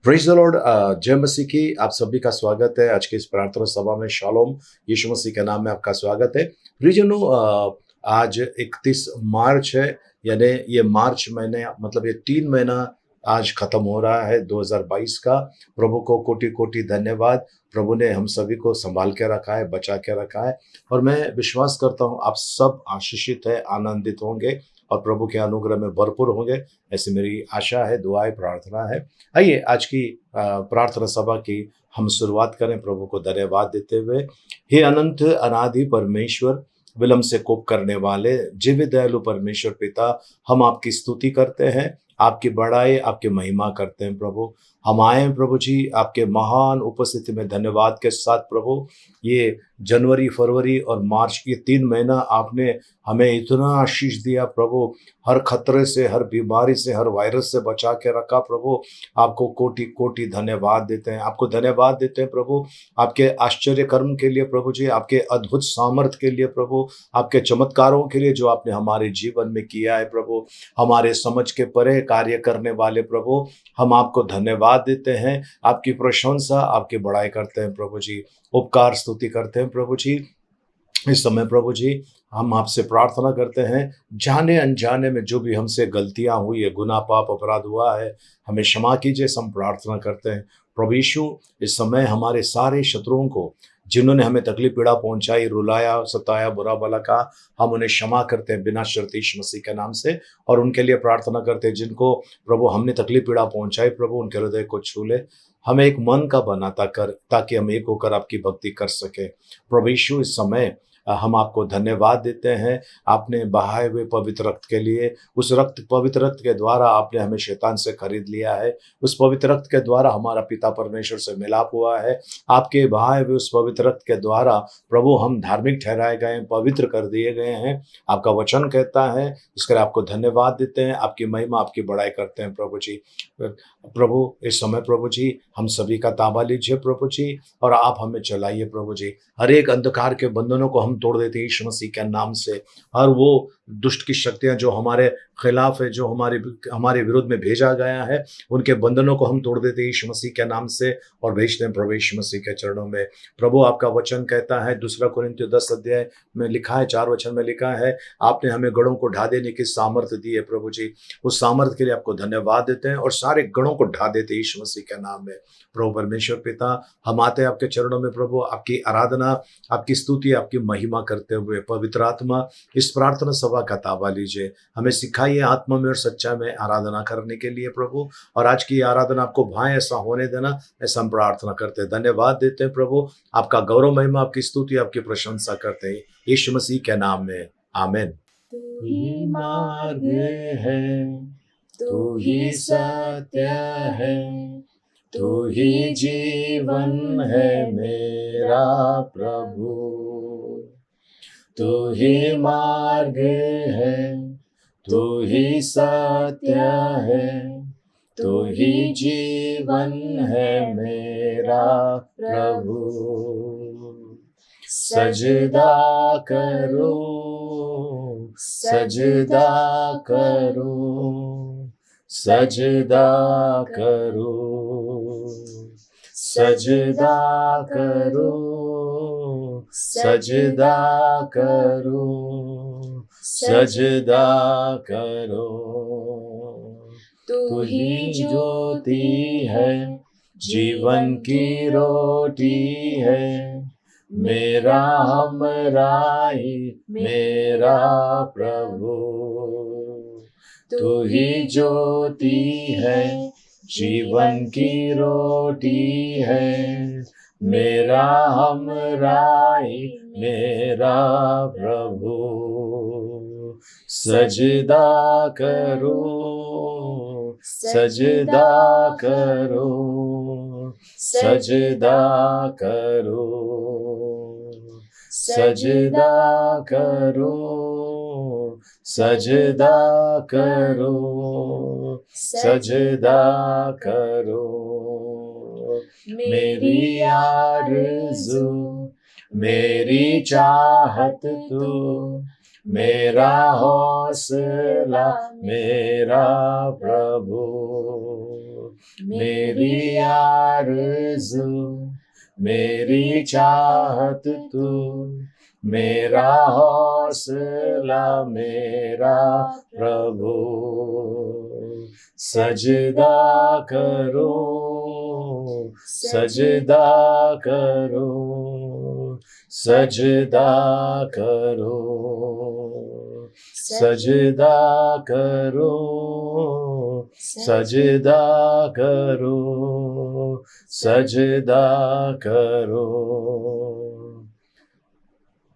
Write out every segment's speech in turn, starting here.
Praise the Lord. जय मसीह की आप सभी का स्वागत है आज की इस प्रार्थना सभा में। शालोम, यीशु मसीह के नाम में आपका स्वागत है। प्रियजनों, आज 31 मार्च है, यानी ये मार्च महीने मतलब ये 3 महीना आज खत्म हो रहा है 2022 का। प्रभु को कोटि-कोटि धन्यवाद। प्रभु ने हम सभी को सँभाल के रखा है, बचा के रखा है और मैं विश्वास करता हूँ आप सब आशीषित है, आनंदित होंगे और प्रभु के अनुग्रह में भरपूर होंगे। ऐसी मेरी आशा है, दुआ है, प्रार्थना है। आइए आज की प्रार्थना सभा की हम शुरुआत करें प्रभु को धन्यवाद देते हुए। हे अनंत अनादि परमेश्वर, विलंब से कोप करने वाले जीवित दयालु परमेश्वर पिता, हम आपकी स्तुति करते हैं, आपकी बड़ाई, आपकी महिमा करते हैं प्रभु। हम आए हैं प्रभु जी आपके महान उपस्थिति में धन्यवाद के साथ प्रभु। ये जनवरी, फरवरी और मार्च ये 3 महीना आपने हमें इतना आशीष दिया प्रभु। हर खतरे से, हर बीमारी से, हर वायरस से बचा के रखा प्रभु। आपको कोटि-कोटि धन्यवाद देते हैं, आपको धन्यवाद देते हैं प्रभु। आपके आश्चर्य कर्म के लिए प्रभु जी, आपके अद्भुत सामर्थ्य के लिए प्रभु, आपके चमत्कारों के लिए जो आपने हमारे जीवन में किया है प्रभु। हमारे समझ के परे कार्य करने वाले प्रभु, हम आपको धन्यवाद देते हैं, आपकी प्रशंसा, आपकी बड़ाई करते हैं प्रभु जी। उपकार स्तुति करते हैं प्रभु जी। इस समय प्रभु जी हम आपसे प्रार्थना करते हैं, जाने अनजाने में जो भी हमसे गलतियां हुई है, गुनाह पाप अपराध हुआ है, हमें क्षमा कीजिए, हम प्रार्थना करते हैं प्रभु यीशु। इस समय हमारे सारे शत्रुओं को, जिन्होंने हमें तकलीफ पीड़ा पहुंचाई, रुलाया, सताया, बुरा भला कहा, हम उन्हें क्षमा करते हैं बिना शर्त यीशु मसीह के नाम से। और उनके लिए प्रार्थना करते हैं जिनको प्रभु हमने तकलीफ पीड़ा पहुंचाई, प्रभु उनके हृदय को छू ले, हमें एक मन का बनाता कर, ताकि हम एक होकर आपकी भक्ति कर सके प्रभु यीशु। इस समय हम आपको धन्यवाद देते हैं, आपने बहाए हुए पवित्र रक्त के लिए। उस पवित्र रक्त के द्वारा आपने हमें शैतान से खरीद लिया है। उस पवित्र रक्त के द्वारा हमारा पिता परमेश्वर से मिलाप हुआ है। आपके बहाए हुए उस पवित्र रक्त के द्वारा प्रभु हम धार्मिक ठहराए गए हैं, पवित्र कर दिए गए हैं। आपका वचन कहता है, इसके लिए आपको धन्यवाद देते हैं, आपकी महिमा, आपकी बड़ाई करते हैं प्रभु जी। प्रभु इस समय प्रभु जी हम सभी का ताबा लीजिए प्रभु जी, और आप हमें चलाइए प्रभु जी। हर एक अंधकार के बंधनों को हम तोड़ देते हैं यीशु मसीह के नाम से। और वो दुष्ट की शक्तियां जो हमारे खिलाफ है, जो हमारे विरोध में भेजा गया है, उनके बंधनों को हम तोड़ देते हैं यीशु मसीह के नाम से और भेजते हैं प्रभु यीशु मसीह के चरणों में। प्रभु आपका वचन कहता है, 2 कुरिन्थियों 10 अध्याय में लिखा है, 4 वचन में लिखा है, आपने हमें गढ़ों को ढा देने की सामर्थ्य दी है प्रभु जी। उस सामर्थ्य के लिए आपको धन्यवाद देते हैं और सारे गढ़ों को ढा देते हैं यीशु मसीह के नाम में। प्रभु परमेश्वर पिता, हम आते हैं आपके चरणों में प्रभु, आपकी आराधना, आपकी स्तुति, आपकी महिमा करते हुए। पवित्र आत्मा इस प्रार्थना सभा का ताबा लीजिए, हमें सिखाइए आत्मा में और सच्चाई में आराधना करने के लिए प्रभु। और आज की आराधना आपको भाए ऐसा होने देना, ऐसा हम प्रार्थना करते हैं, धन्यवाद देते हैं प्रभु। आपका गौरव महिमा, आपकी स्तुति, आपकी प्रशंसा करते हैं यीशु मसीह के नाम में, आमीन। तू ही मार्ग है, तू ही सत्य है, तू ही जीवन है मेरा प्रभु। तू ही मार्ग है, तू ही सत्य है, तू ही जीवन है मेरा प्रभु। सजदा करो, सजदा करो, सजदा करो, सजदा करो, सजदा करो, सजदा करो। तू ही ज्योति है, जीवन की रोटी है, मेरा हमराही मेरा प्रभु। तू ही ज्योति है, जीवन की रोटी है, मेरा हमराही मेरा प्रभु। सजदा करो, सजदा करो, सजदा करो, सजदा करो, सजदा करो, सजदा करो। मेरी आरज़ू, मेरी चाहत तू, मेरा हौसला मेरा प्रभु। मेरी आरज़ू, मेरी चाहत तू, मेरा हौसला मेरा प्रभु। सजदा करो, सजदा करो, सजदा करो, सजदा करो, सजदा करो, सजदा करो।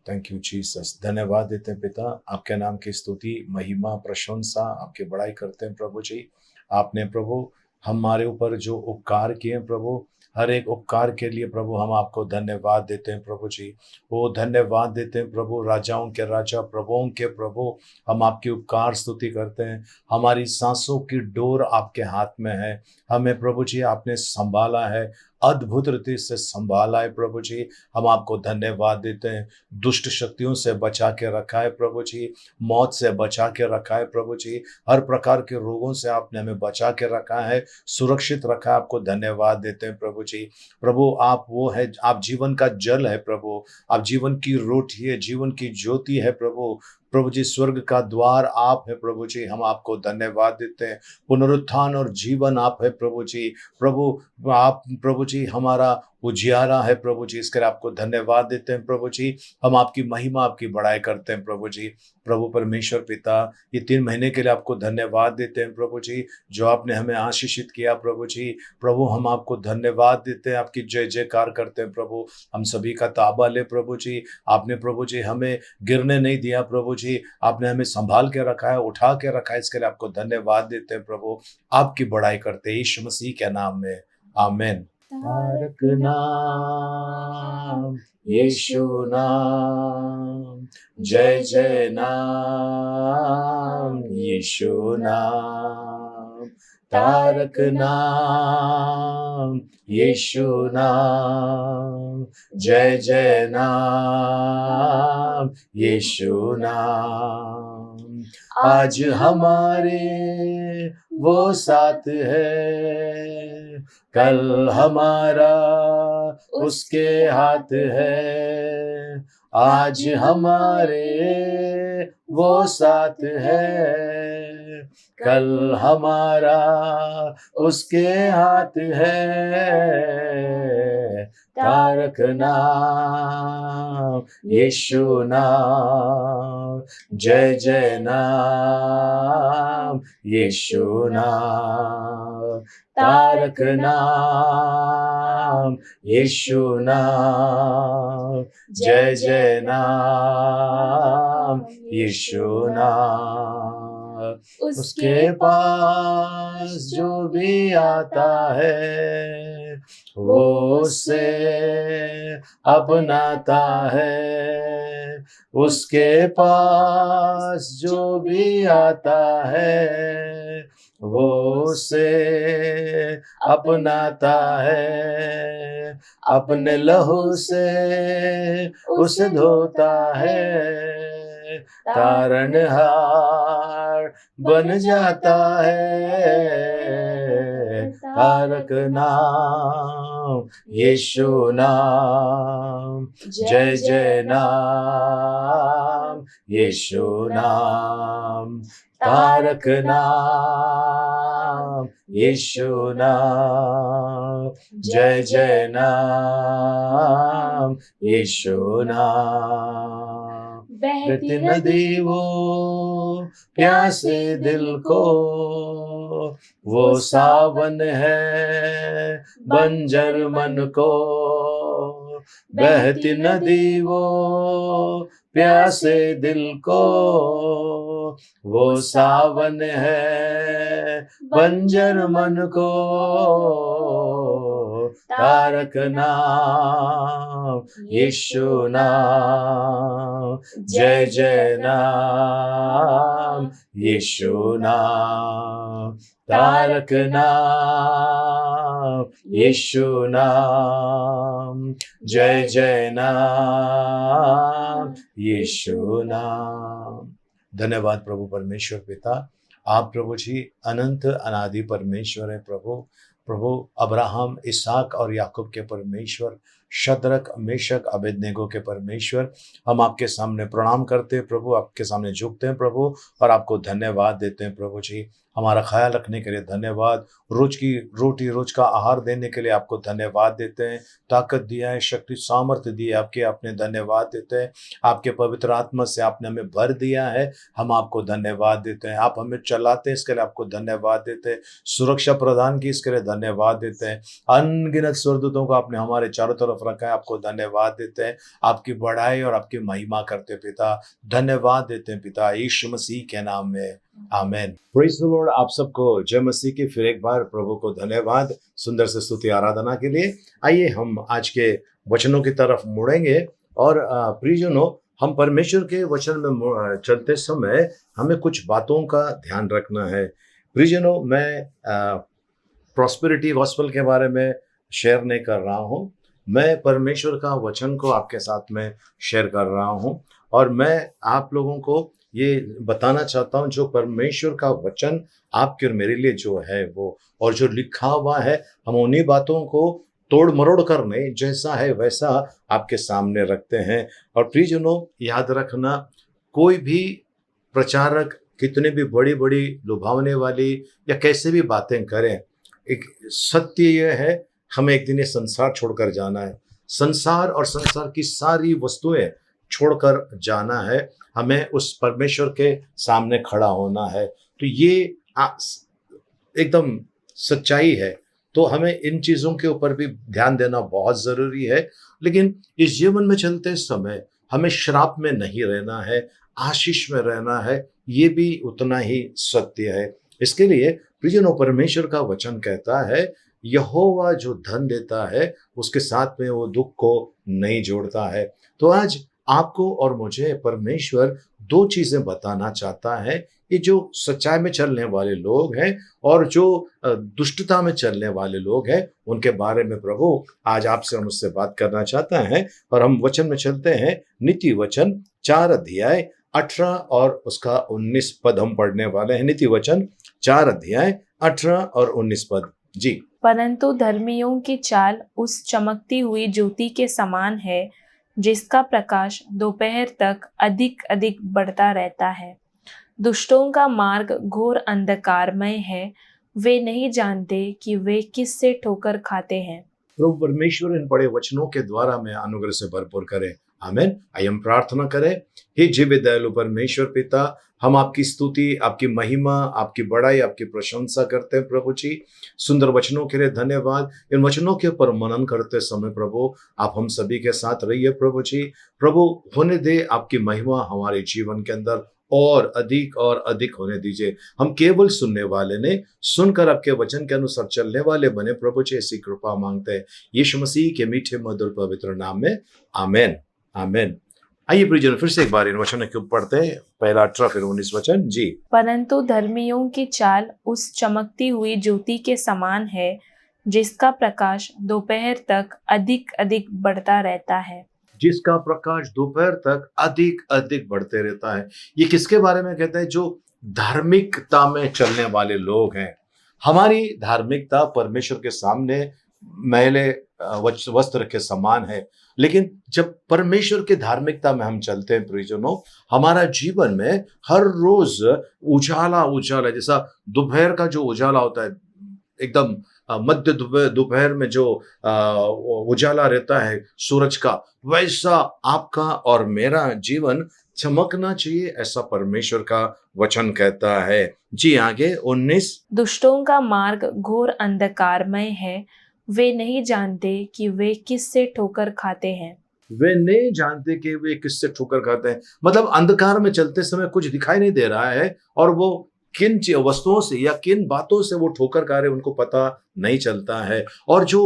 Thank you Jesus. धन्यवाद देते हैं पिता, आपके नाम की स्तुति, महिमा, प्रशंसा, आपकी बड़ाई करते हैं प्रभु जी। आपने प्रभु हमारे ऊपर जो उपकार किए हैं प्रभु, हर एक उपकार के लिए प्रभु हम आपको धन्यवाद देते हैं प्रभु जी। वो धन्यवाद देते हैं प्रभु, राजाओं के राजा, प्रभुओं के प्रभु, हम आपकी उपकार स्तुति करते हैं। हमारी सांसों की डोर आपके हाथ में है, हमें प्रभु जी आपने संभाला है, अद्भुत रीति से संभाला है प्रभु जी। हम आपको धन्यवाद देते हैं। दुष्ट शक्तियों से बचा के रखा है प्रभु जी, मौत से बचा के रखा है प्रभु जी, हर प्रकार के रोगों से आपने हमें बचा के रखा है, सुरक्षित रखा है। आपको धन्यवाद देते हैं प्रभु जी। प्रभु आप वो है, आप जीवन का जल है प्रभु, आप जीवन की रोटी है, जीवन की ज्योति है प्रभु। प्रभु जी स्वर्ग का द्वार आप है प्रभु जी, हम आपको धन्यवाद देते हैं। पुनरुत्थान और जीवन आप है प्रभु जी। प्रभु आप प्रभु जी हमारा उजियारा है प्रभु जी, इसके लिए आपको धन्यवाद देते हैं प्रभु जी। हम आपकी महिमा, आपकी बड़ाई करते हैं प्रभु जी। प्रभु परमेश्वर पिता, ये 3 महीने के लिए आपको धन्यवाद देते हैं प्रभु जी, जो आपने हमें आशीषित किया प्रभु जी। प्रभु हम आपको धन्यवाद देते हैं, आपकी जय जयकार करते हैं प्रभु। हम सभी का ताबा ले प्रभु जी। आपने प्रभु जी हमें गिरने नहीं दिया प्रभु जी, आपने हमें संभाल के रखा है, उठा के रखा है, इसके लिए आपको धन्यवाद देते हैं प्रभु। आपकी बड़ाई करते हैं यीशु मसीह के नाम में, आमीन। तारक नाम, यीशु नाम, जय जय नाम, यीशु नाम। तारक नाम, यीशु नाम, जय जय नाम, यीशु नाम। आज हमारे वो साथ है, कल हमारा उसके हाथ है। आज हमारे वो साथ है, कल हमारा उसके हाथ है। तारक नाम, यीशु नाम, जय जय नाम, यीशु नाम। तारक नाम, यीशु नाम, जय जय नाम, यीशु नाम। उसके पास जो भी आता है, वो उससे अपनाता है। उसके पास जो भी आता है, वो उसे अपनाता है। अपने लहू से उसे धोता है, तारणहार बन जाता है। तारक नाम, यीशु नाम, जय जय नाम, यीशु नाम। तारक नाम, यीशु नाम, जय जय नाम, यीशु नाम। बहती नदी वो प्यासे दिल को, वो सावन है बंजर मन को। बहती नदी वो प्यासे दिल को, वो सावन है बंजर मन को। तारक नाम, यीशु नाम, जय जय नाम, यीशु नाम। तारक नाम, यीशु नाम, जय जय नाम, यीशु नाम। धन्यवाद प्रभु परमेश्वर पिता, आप प्रभु जी अनंत अनादि परमेश्वर है प्रभु। प्रभु अब्राहम, इसहाक और याकूब के परमेश्वर, शद्रक, मेशक, अबेदनेगो के परमेश्वर, हम आपके सामने प्रणाम करते हैं प्रभु, आपके सामने झुकते हैं प्रभु और आपको धन्यवाद देते हैं प्रभु जी। हमारा ख्याल रखने के लिए धन्यवाद, रोज की रोटी, रोज का आहार देने के लिए आपको धन्यवाद देते हैं। ताकत दिया है, शक्ति सामर्थ्य दी है आपके, आपने धन्यवाद देते हैं। आपके पवित्र आत्मा से आपने हमें भर दिया है, हम आपको धन्यवाद देते हैं। आप हमें चलाते हैं, इसके लिए आपको धन्यवाद देते हैं। सुरक्षा प्रदान की, इसके लिए धन्यवाद देते हैं। अनगिनत स्वर्गदूतों को आपने हमारे चारों तरफ रखा है, आपको धन्यवाद देते हैं। आपकी बढ़ाई और आपकी महिमा करते पिता, धन्यवाद देते हैं पिता, यीशु मसीह के नाम में, आमेन। Praise the Lord. आप सबको जय मसीह की फिर एक बार प्रभु को धन्यवाद सुंदर से स्तुति आराधना के लिए। आइए हम आज के वचनों की तरफ मुड़ेंगे और प्रियजनों, हम परमेश्वर के वचन में चलते समय हमें कुछ बातों का ध्यान रखना है। प्रियजनों, मैं प्रॉस्पेरिटी गॉस्पेल के बारे में शेयर नहीं कर रहा हूँ, मैं परमेश्वर का वचन को आपके साथ में शेयर कर रहा हूँ और मैं आप लोगों को ये बताना चाहता हूँ जो परमेश्वर का वचन आपके और मेरे लिए जो है वो, और जो लिखा हुआ है, हम उन्हीं बातों को तोड़ मरोड़ कर नहीं, जैसा है वैसा आपके सामने रखते हैं। और प्रियजनों, याद रखना, कोई भी प्रचारक कितने भी बड़ी बड़ी लुभावने वाली या कैसे भी बातें करें, एक सत्य यह है, हमें एक दिन ये संसार छोड़कर जाना है। संसार और संसार की सारी वस्तुएं छोड़कर जाना है, हमें उस परमेश्वर के सामने खड़ा होना है। तो ये एकदम सच्चाई है। तो हमें इन चीज़ों के ऊपर भी ध्यान देना बहुत ज़रूरी है। लेकिन इस जीवन में चलते समय हमें श्राप में नहीं रहना है, आशीष में रहना है, ये भी उतना ही सत्य है। इसके लिए प्रियजनों, परमेश्वर का वचन कहता है, यहोवा जो धन देता है उसके साथ में वो दुख को नहीं जोड़ता है। तो आज आपको और मुझे परमेश्वर दो चीजें बताना चाहता है। ये जो सच्चाई में चलने वाले लोग हैं और जो दुष्टता में चलने वाले लोग हैं, उनके बारे में प्रभु आज आपसे और मुझसे बात करना चाहता है। और हम वचन में चलते हैं, नीति वचन 4 अध्याय 18 और उसका 19 पद हम पढ़ने वाले हैं। नीति वचन 4 अध्याय 18 और 19 पद जी। परंतु धर्मियों की चाल उस चमकती हुई ज्योति के समान है, जिसका प्रकाश दोपहर तक अधिक अधिक बढ़ता रहता है। दुष्टों का मार्ग घोर अंधकारमय है, वे नहीं जानते कि वे किससे ठोकर खाते हैं। प्रभु परमेश्वर इन बड़े वचनों के द्वारा हमें अनुग्रह से भरपूर करे, आमीन। आइए हम प्रार्थना करें। हे जीव दयालु परमेश्वर पिता, हम आपकी स्तुति, आपकी महिमा, आपकी बड़ाई, आपकी प्रशंसा करते हैं प्रभु जी। सुंदर वचनों के लिए धन्यवाद। इन वचनों के ऊपर मनन करते समय प्रभु आप हम सभी के साथ रहिए प्रभु जी। प्रभु होने दे आपकी महिमा हमारे जीवन के अंदर और अधिक होने दीजिए। हम केवल सुनने वाले ने, सुनकर आपके वचन के अनुसार चलने वाले बने प्रभु जी, ऐसी कृपा मांगते हैं यीशु मसीह के मीठे मधुर पवित्र नाम में, आमेन, आमेन। आइए प्रियजन, फिर से एक बार इन वचनों के ऊपर पढ़ते हैं, पहला 18 फिर 19 वचन जी। परंतु धर्मियों की चाल उस चमकती हुई ज्योति के समान है, जिसका प्रकाश दोपहर तक अधिक अधिक बढ़ता रहता है। जिसका प्रकाश दोपहर तक अधिक अधिक बढ़ते रहता है। ये किसके बारे में कहता है? जो धार्मिकता में चलने वाले लोग हैं। हमारी धार्मिकता परमेश्वर के सामने मैले वस्त्र के समान है, लेकिन जब परमेश्वर के धार्मिकता में हम चलते हैं प्रियजनों, हमारा जीवन में हर रोज उजाला उजाला, जैसा दोपहर का जो उजाला होता है, एकदम मध्य दोपहर में जो उजाला रहता है सूरज का, वैसा आपका और मेरा जीवन चमकना चाहिए, ऐसा परमेश्वर का वचन कहता है जी। आगे 19। दुष्टों का मार्ग घोर अंधकारमय है, वे नहीं जानते कि वे किससे ठोकर खाते हैं। वे नहीं जानते कि वे किससे ठोकर खाते हैं, मतलब अंधकार में चलते समय कुछ दिखाई नहीं दे रहा है और वो किन वस्तुओं से या किन बातों से वो ठोकर खा रहे उनको पता नहीं चलता है। और जो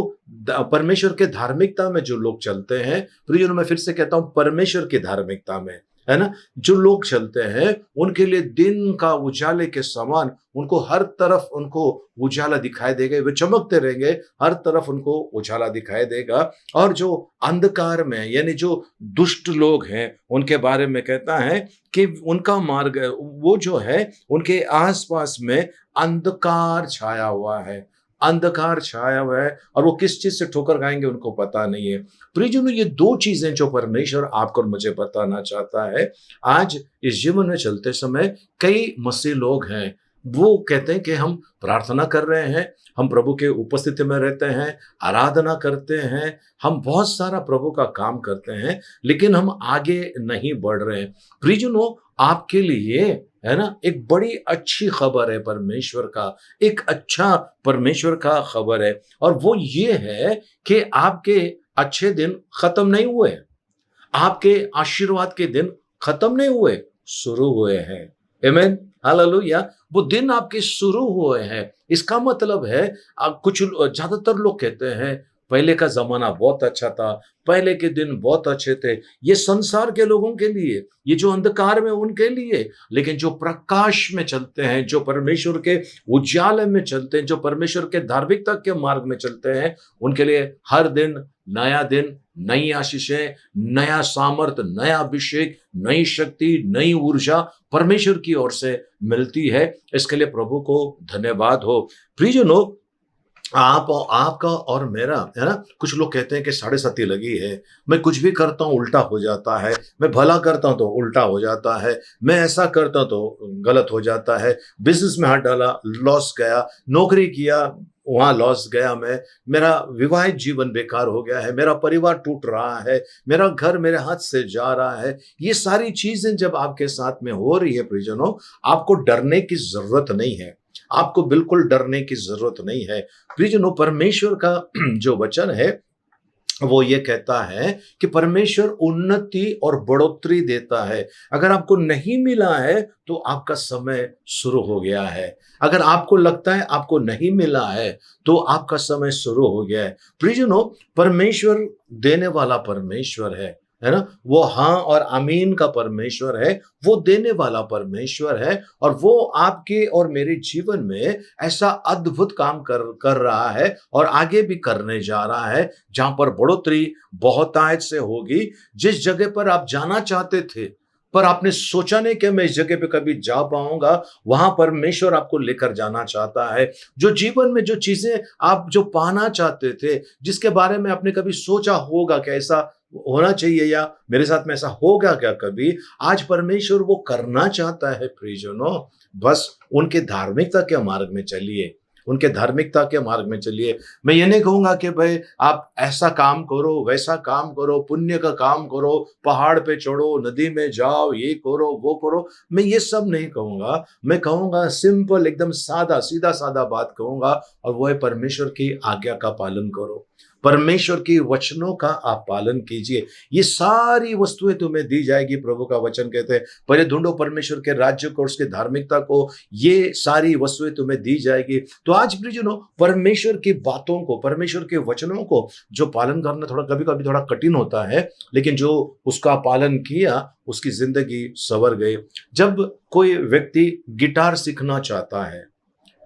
परमेश्वर के धार्मिकता में जो लोग चलते हैं, प्रियजनों मैं फिर से कहता हूं, परमेश्वर की धार्मिकता में, है ना, जो लोग चलते हैं उनके लिए दिन का उजाले के समान, उनको हर तरफ उनको उजाला दिखाई देगा, वे चमकते रहेंगे, हर तरफ उनको उजाला दिखाई देगा। और जो अंधकार में यानी जो दुष्ट लोग हैं उनके बारे में कहता है कि उनका मार्ग वो जो है, उनके आसपास में अंधकार छाया हुआ है, अंधकार छाया हुआ है और वो किस चीज से ठोकर खाएंगे उनको पता नहीं है। प्रियजनों, ये दो चीजें जो परमेश्वर आपको और मुझे बताना चाहता है। आज इस जीवन में चलते समय कई मसीह लोग हैं, वो कहते हैं कि हम प्रार्थना कर रहे हैं, हम प्रभु के उपस्थिति में रहते हैं, आराधना करते हैं, हम बहुत सारा प्रभु का काम करते हैं, लेकिन हम आगे नहीं बढ़ रहे हैं। प्रियजनों, आपके लिए है ना एक बड़ी अच्छी खबर है परमेश्वर का, एक अच्छा परमेश्वर का खबर है, और वो ये है कि आपके अच्छे दिन खत्म नहीं हुए, आपके आशीर्वाद के दिन खत्म नहीं हुए, शुरू हुए हैं। आमीन, हालेलुया। वो दिन आपके शुरू हुए हैं। इसका मतलब है कुछ ज्यादातर लोग कहते हैं पहले का जमाना बहुत अच्छा था, पहले के दिन बहुत अच्छे थे। ये संसार के लोगों के लिए, ये जो अंधकार में उनके लिए, लेकिन जो प्रकाश में चलते हैं, जो परमेश्वर के उजाले में चलते हैं, जो परमेश्वर के धार्मिकता के मार्ग में चलते हैं, उनके लिए हर दिन, नई आशीषें, नया सामर्थ, नया अभिषेक, नई शक्ति, नई ऊर्जा परमेश्वर की ओर से मिलती है। इसके लिए प्रभु को धन्यवाद हो। प्रियजनों, आपका और मेरा, है ना, कुछ लोग कहते हैं कि साढ़े साथी लगी है, मैं कुछ भी करता हूँ उल्टा हो जाता है, मैं भला करता हूँ तो उल्टा हो जाता है, मैं ऐसा करता हूँ तो गलत हो जाता है, बिजनेस में हाथ डाला लॉस गया, नौकरी किया वहां लॉस गया, मैं, मेरा विवाहित जीवन बेकार हो गया है, मेरा परिवार टूट रहा है, मेरा घर मेरे हाथ से जा रहा है। ये सारी चीजें जब आपके साथ में हो रही है प्रियजनों, आपको डरने की जरूरत नहीं है, आपको बिल्कुल डरने की जरूरत नहीं है। प्रियजनों, परमेश्वर का जो वचन है वो ये कहता है कि परमेश्वर उन्नति और बढ़ोतरी देता है। अगर आपको नहीं मिला है तो आपका समय शुरू हो गया है। अगर आपको लगता है आपको नहीं मिला है तो आपका समय शुरू हो गया है। प्रियजनों, परमेश्वर देने वाला परमेश्वर है ना, वो हाँ और आमीन का परमेश्वर है, वो देने वाला परमेश्वर है, और वो आपके और मेरे जीवन में ऐसा अद्भुत काम कर रहा है और आगे भी करने जा रहा है, जहां पर बढ़ोतरी बहुतायत से होगी। जिस जगह पर आप जाना चाहते थे पर आपने सोचा नहीं कि मैं इस जगह पे कभी जा पाऊंगा, वहां परमेश्वर आपको लेकर जाना चाहता है। जो जीवन में जो चीजें आप जो पाना चाहते थे, जिसके बारे में आपने कभी सोचा होगा कि ऐसा होना चाहिए या मेरे साथ में ऐसा होगा क्या कभी, आज परमेश्वर वो करना चाहता है। प्रियजनों, बस उनके धार्मिकता के मार्ग में चलिए, उनके धार्मिकता के मार्ग में चलिए। मैं ये नहीं कहूंगा कि भाई आप ऐसा काम करो, वैसा काम करो, पुण्य का काम करो, पहाड़ पे चढ़ो, नदी में जाओ, ये करो, वो करो, मैं ये सब नहीं कहूंगा। मैं कहूंगा सिंपल, एकदम सादा, सीधा सादा बात कहूंगा, और वो है परमेश्वर की आज्ञा का पालन करो, परमेश्वर की वचनों का आप पालन कीजिए, ये सारी वस्तुएं तुम्हें दी जाएगी। प्रभु का वचन कहते हैं पहले ढूंढो परमेश्वर के राज्य को, उसके धार्मिकता को, ये सारी वस्तुएं तुम्हें दी जाएगी। तो आज प्रियजनों, परमेश्वर की बातों को, परमेश्वर के वचनों को जो पालन करना थोड़ा कभी कभी थोड़ा कठिन होता है, लेकिन जो उसका पालन किया उसकी जिंदगी संवर गई। जब कोई व्यक्ति गिटार सीखना चाहता है,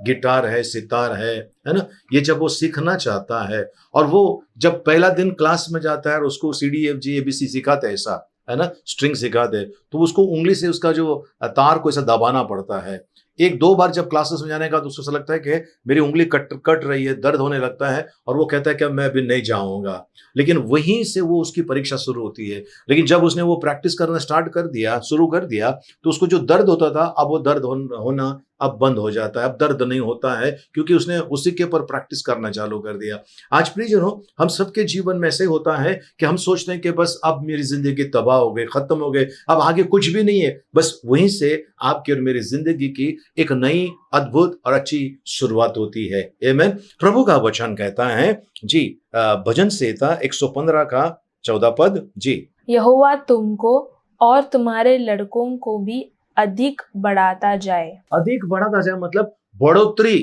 गिटार है, सितार है ना, ये जब वो सीखना चाहता है और वो जब पहला दिन क्लास में जाता है और उसको CDFG ABC सिखाते हैं, ऐसा है ना, स्ट्रिंग सिखाते, तो उसको उंगली से उसका जो तार को ऐसा दबाना पड़ता है। एक दो बार जब क्लासेस में जाने का तो उसको ऐसा लगता है कि मेरी उंगली कट रही है, दर्द होने लगता है, और वो कहता है कि मैं अभी नहीं जाऊंगा। लेकिन वहीं से वो उसकी परीक्षा शुरू होती है। लेकिन जब उसने वो प्रैक्टिस करना शुरू कर दिया, तो उसको जो दर्द होता था, अब वो दर्द होना अब बंद हो जाता है, अब दर्द नहीं होता है, क्योंकि उसने उसी के ऊपर प्रैक्टिस करना चालू कर दिया। आज प्रियजनों, हम सबके जीवन में ऐसे होता है कि हम सोचते हैं कि बस अब मेरी जिंदगी तबाह हो गई, खत्म हो गई, अब आगे कुछ भी नहीं है। बस वहीं से आपकी और मेरी जिंदगी की एक नई, अद्भुत और अच्छी शुरुआत होती है। आमीन। प्रभु का वचन कहता है जी, भजन संहिता 115 का 14 पद जी, यहोवा तुमको और तुम्हारे लड़कों को भी अधिक बढ़ाता जाए। अधिक बढ़ाता जाए मतलब बढ़ोतरी,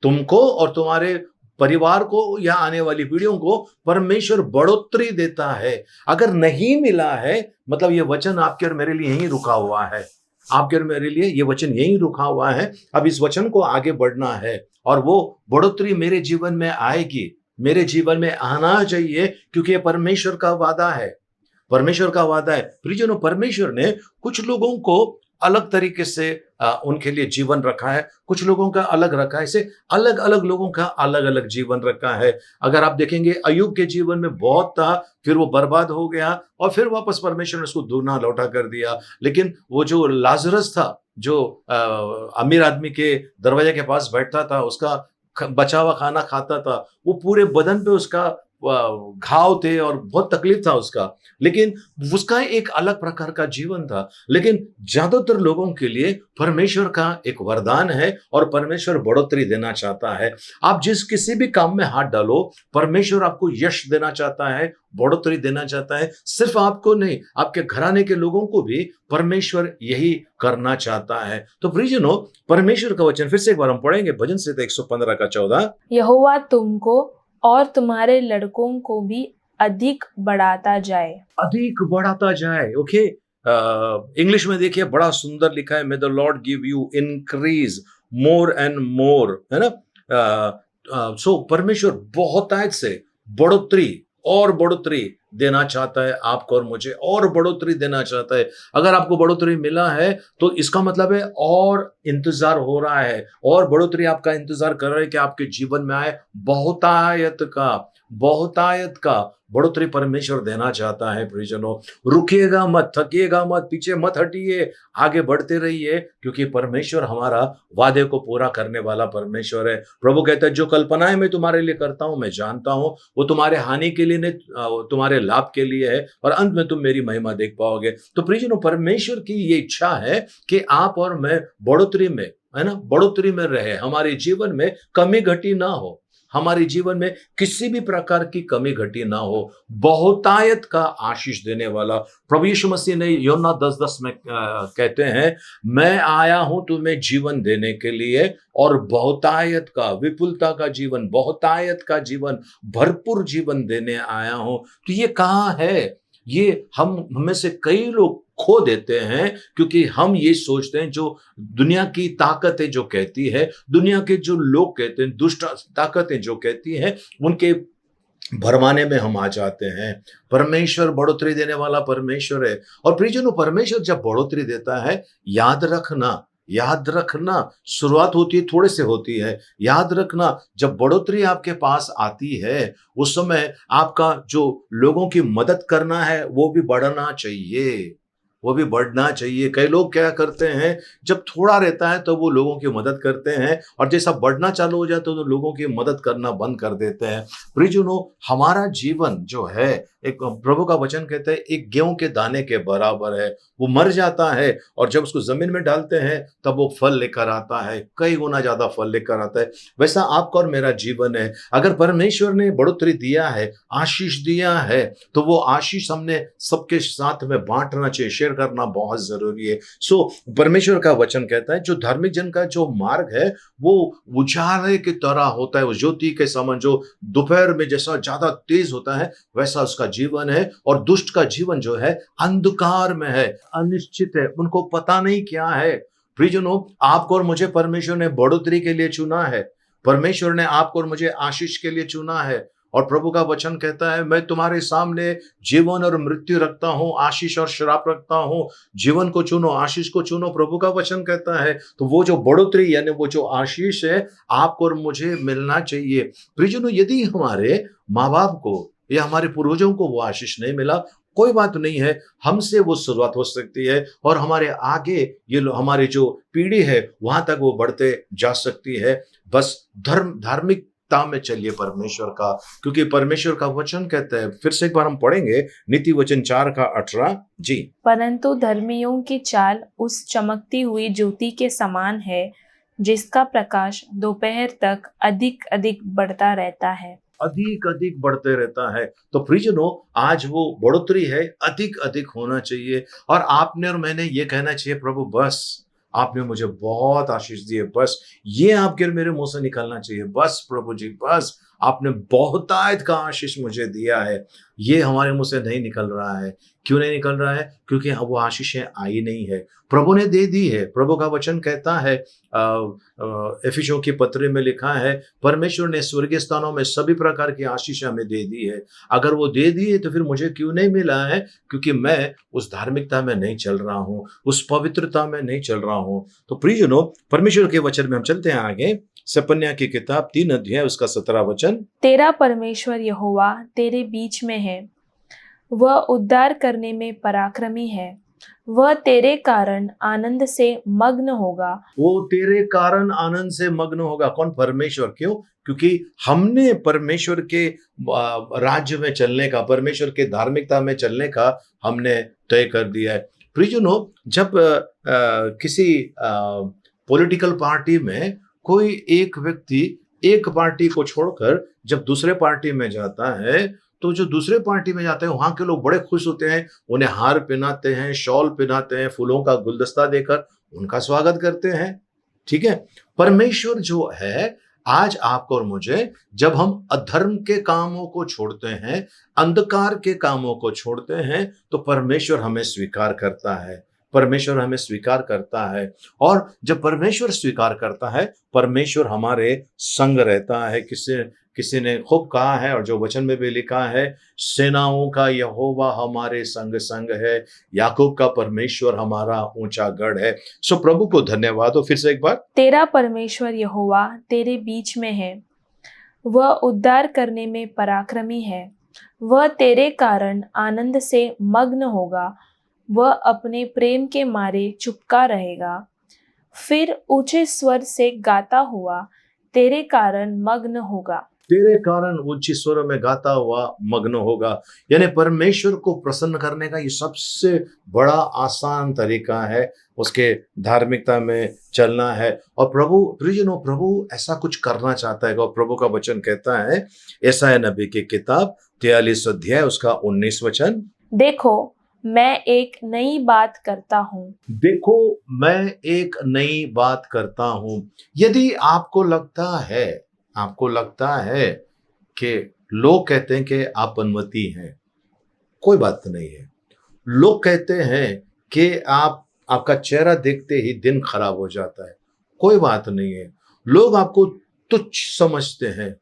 तुमको और तुम्हारे परिवार को या आने वाली पीढ़ियों को परमेश्वर बढ़ोतरी देता है। अगर नहीं मिला है मतलब ये वचन आपके और मेरे लिए यहीं रुका हुआ है, आपके और मेरे लिए ये वचन यहीं रुका हुआ है। अब इस वचन को आगे बढ़ना है और वो बढ़ोतरी मेरे जीवन में आएगी, मेरे जीवन में आना चाहिए, क्योंकि ये परमेश्वर का वादा है, परमेश्वर का वादा है। प्रियजनों, परमेश्वर ने कुछ लोगों को अलग तरीके से उनके लिए जीवन रखा है, कुछ लोगों का अलग रखा है, ऐसे अलग अलग लोगों का अलग अलग जीवन रखा है। अगर आप देखेंगे अय्यूब के जीवन में बहुत था, फिर वो बर्बाद हो गया और फिर वापस परमेश्वर ने उसको दुगना लौटा कर दिया। लेकिन वो जो लाजरस था, जो अमीर आदमी के दरवाजे के पास बैठता था, उसका बचा हुआ खाना खाता था, वो पूरे बदन पे उसका घाव थे और बहुत तकलीफ था उसका, लेकिन उसका एक अलग प्रकार का जीवन था। लेकिन ज्यादातर लोगों के लिए परमेश्वर का एक वरदान है और परमेश्वर बढ़ोतरी देना चाहता है। आप जिस किसी भी काम में हाथ डालो, परमेश्वर आपको यश देना चाहता है, बढ़ोतरी देना चाहता है। सिर्फ आपको नहीं, आपके घराने के लोगों को भी परमेश्वर यही करना चाहता है। तो प्रियजनों, परमेश्वर का वचन फिर से एक बार हम पढ़ेंगे, भजन संहिता 115 का 14। यहोवा तुमको और तुम्हारे लड़कों को भी अधिक बढ़ाता जाए। अधिक बढ़ाता जाए। ओके, इंग्लिश में देखिए बड़ा सुंदर लिखा है, मे the Lord give you increase more and more, है ना। सो परमेश्वर बहुतायत से बढ़ोतरी और बढ़ोतरी देना चाहता है आपको और मुझे, और बढ़ोतरी देना चाहता है। अगर आपको बढ़ोतरी मिला है तो इसका मतलब है और इंतजार हो रहा है, और बढ़ोतरी आपका इंतजार कर रहा है कि आपके जीवन में आए। बहुतायत का बढ़ोतरी परमेश्वर देना चाहता है। प्रियजनों, रुकिएगा मत, थकिएगा मत, पीछे मत हटिए, आगे बढ़ते रहिए, क्योंकि परमेश्वर हमारा वादे को पूरा करने वाला परमेश्वर है। प्रभु कहता है, जो कल्पनाएं मैं तुम्हारे लिए करता हूं, मैं जानता हूं, वो तुम्हारे हानि के लिए नहीं, तुम्हारे लाभ के लिए है, और अंत में तुम मेरी महिमा देख पाओगे। तो प्रियजनों, परमेश्वर की ये इच्छा है कि आप और मैं बढ़ोतरी में, है ना, बढ़ोतरी में रहे, हमारे जीवन में कमी घटी ना हो, हमारे जीवन में किसी भी प्रकार की कमी घटी ना हो। बहुतायत का आशीष देने वाला प्रभु यीशु मसीह ने यूहन्ना 10:10 में कहते हैं, मैं आया हूं तुम्हें जीवन देने के लिए, और बहुतायत का, विपुलता का जीवन, बहुतायत का जीवन, भरपूर जीवन देने आया हूं। तो ये कहाँ है? ये हम में से कई लोग खो देते हैं, क्योंकि हम ये सोचते हैं, जो दुनिया की ताकतें जो कहती है, दुनिया के जो लोग कहते हैं, दुष्ट ताकतें जो कहती हैं, उनके भरमाने में हम आ जाते हैं। परमेश्वर बढ़ोतरी देने वाला परमेश्वर है। और प्रियजनों, परमेश्वर जब बढ़ोतरी देता है, याद रखना, शुरुआत होती है, थोड़े से होती है। याद रखना, जब बढ़ोतरी आपके पास आती है, उस समय आपका जो लोगों की मदद करना है, वो भी बढ़ना चाहिए, वो भी बढ़ना चाहिए। कई लोग क्या करते हैं, जब थोड़ा रहता है तो वो लोगों की मदद करते हैं, और जैसा बढ़ना चालू हो जाता है तो लोगों की मदद करना बंद कर देते हैं। प्रियजनों, हमारा जीवन जो है, एक प्रभु का वचन कहता है, एक गेहूं के दाने के बराबर है। वो मर जाता है और जब उसको जमीन में डालते हैं तब वो फल लेकर आता है, कई गुना ज्यादा फल लेकर आता है। वैसा आपका और मेरा जीवन है। अगर परमेश्वर ने बढ़ोतरी दिया है, आशीष दिया है, तो वो आशीष हमने सबके साथ में बांटना चाहिए, शेयर करना बहुत जरूरी है। सो परमेश्वर का वचन कहता है, जो धार्मिक जन का जो मार्ग है, वो उजाले की तरह होता है, वो ज्योति के समान, जो दोपहर में जैसा ज्यादा तेज होता है, वैसा उसका जीवन है। और दुष्ट का जीवन जो है, अंधकार में है, अनिश्चित है, उनको पता नहीं क्या है। प्रियजनों, आपको और मुझे परमेश्वर ने बढ़ोतरी के लिए चुना है, परमेश्वर ने आपको और मुझे आशीष के लिए चुना है। और प्रभु का वचन कहता है, मैं तुम्हारे सामने जीवन और मृत्यु रखता हूं, आशीष और श्राप रखता हूं, जीवन को चुनो, आशीष को चुनो, प्रभु का वचन कहता है। तो वो जो बढ़ोतरी, यानी वो जो आशीष है, आपको और मुझे मिलना चाहिए। प्रियजनों, यदि हमारे माँ बाप को या हमारे पूर्वजों को वो आशीष नहीं मिला, कोई बात नहीं है, हमसे वो शुरुआत हो सकती है, और हमारे आगे ये हमारी जो पीढ़ी है, वहां तक वो बढ़ते जा सकती है। बस धार्मिकता में चलिए परमेश्वर का, क्योंकि परमेश्वर का वचन कहता है, फिर से एक बार हम पढ़ेंगे, नीति वचन 4:18 जी। परंतु धर्मियों की चाल उस चमकती हुई ज्योति के समान है, जिसका प्रकाश दोपहर तक अधिक अधिक बढ़ता रहता है। अधिक अधिक बढ़ते रहता है। तो प्रियजनों, आज वो बढ़ोतरी है, अधिक अधिक होना चाहिए। और आपने और मैंने ये कहना चाहिए, प्रभु बस आपने मुझे बहुत आशीष दिए, बस ये आपके और मेरे मुंह से निकलना चाहिए, बस प्रभु जी, बस आपने बहुतायत का आशीष मुझे दिया है। ये हमारे मुंह से नहीं निकल रहा है। क्यों नहीं निकल रहा है? क्योंकि अब वो आशीषें आई नहीं है। प्रभु ने दे दी है। प्रभु का वचन कहता है, एफिसियों की पत्री में लिखा है, परमेश्वर ने स्वर्गीय स्थानों में सभी प्रकार की आशीष हमें दे दी है। अगर वो दे दी है तो फिर मुझे क्यों नहीं मिला है? क्योंकि मैं उस धार्मिकता में नहीं चल रहा हूँ, उस पवित्रता में नहीं चल रहा हूँ। तो प्रियजनों, परमेश्वर के वचन में हम चलते हैं आगे। सपन्या की किताब 3 अध्याय उसका 17 वचन। तेरा परमेश्वर यहोवा तेरे बीच में है, वह उद्धार करने में पराक्रमी है, वह तेरे कारण आनंद से मग्न होगा। वो तेरे कारण आनंद से मग्न होगा। कौन? परमेश्वर। क्यों? क्योंकि हमने परमेश्वर के राज्य में चलने का, परमेश्वर के धार्मिकता में चलने का हमने तय कर दिया है। प्रियजनों, जब किसी पॉलिटिकल पार्टी में कोई एक व्यक्ति एक पार्टी को छोड़कर जब दूसरे पार्टी में जाता है, तो जो दूसरे पार्टी में जाते हैं वहां के लोग बड़े खुश होते हैं, उन्हें हार पहनाते हैं, शॉल पहनाते हैं, फूलों का गुलदस्ता देकर उनका स्वागत करते हैं। ठीक है। परमेश्वर जो है, आज आपको और मुझे, जब हम अधर्म के कामों को छोड़ते हैं, अंधकार के कामों को छोड़ते हैं, तो परमेश्वर हमें स्वीकार करता है। परमेश्वर हमें स्वीकार करता है। और जब परमेश्वर स्वीकार करता है, परमेश्वर हमारे संग रहता है। किसी ने खूब कहा है, और जो वचन में भी लिखा है, सेनाओं का यहोवा हमारे संग संग है, याकूब का परमेश्वर हमारा ऊंचा गढ़ है। सो प्रभु को धन्यवाद हो। फिर से एक बार, तेरा परमेश्वर यहोवा तेरे बीच में है, वह उद्धार करने में पराक्रमी है, वह तेरे कारण आनंद से मग्न होगा, वह अपने प्रेम के मारे चुपका रहेगा। फिर ऊंचे स्वर से गाता हुआ तेरे कारण मग्न होगा। तेरे कारण ऊंची स्वर में गाता हुआ मग्न होगा। यानी परमेश्वर को प्रसन्न करने का ये सबसे बड़ा आसान तरीका है, उसके धार्मिकता में चलना है। और प्रभु, प्रियजनों, प्रभु ऐसा कुछ करना चाहता है। और प्रभु का वचन कहता है, यशायाह नबी की किताब 43 अध्याय उसका 19 वचन। देखो मैं एक नई बात करता हूँ। देखो मैं एक नई बात करता हूँ। यदि आपको लगता है कि लोग कहते हैं कि आप अनुमति हैं, कोई बात नहीं है। लोग कहते हैं कि आपका चेहरा देखते ही दिन खराब हो जाता है, कोई बात नहीं है। लोग आपको तुच्छ समझते हैं,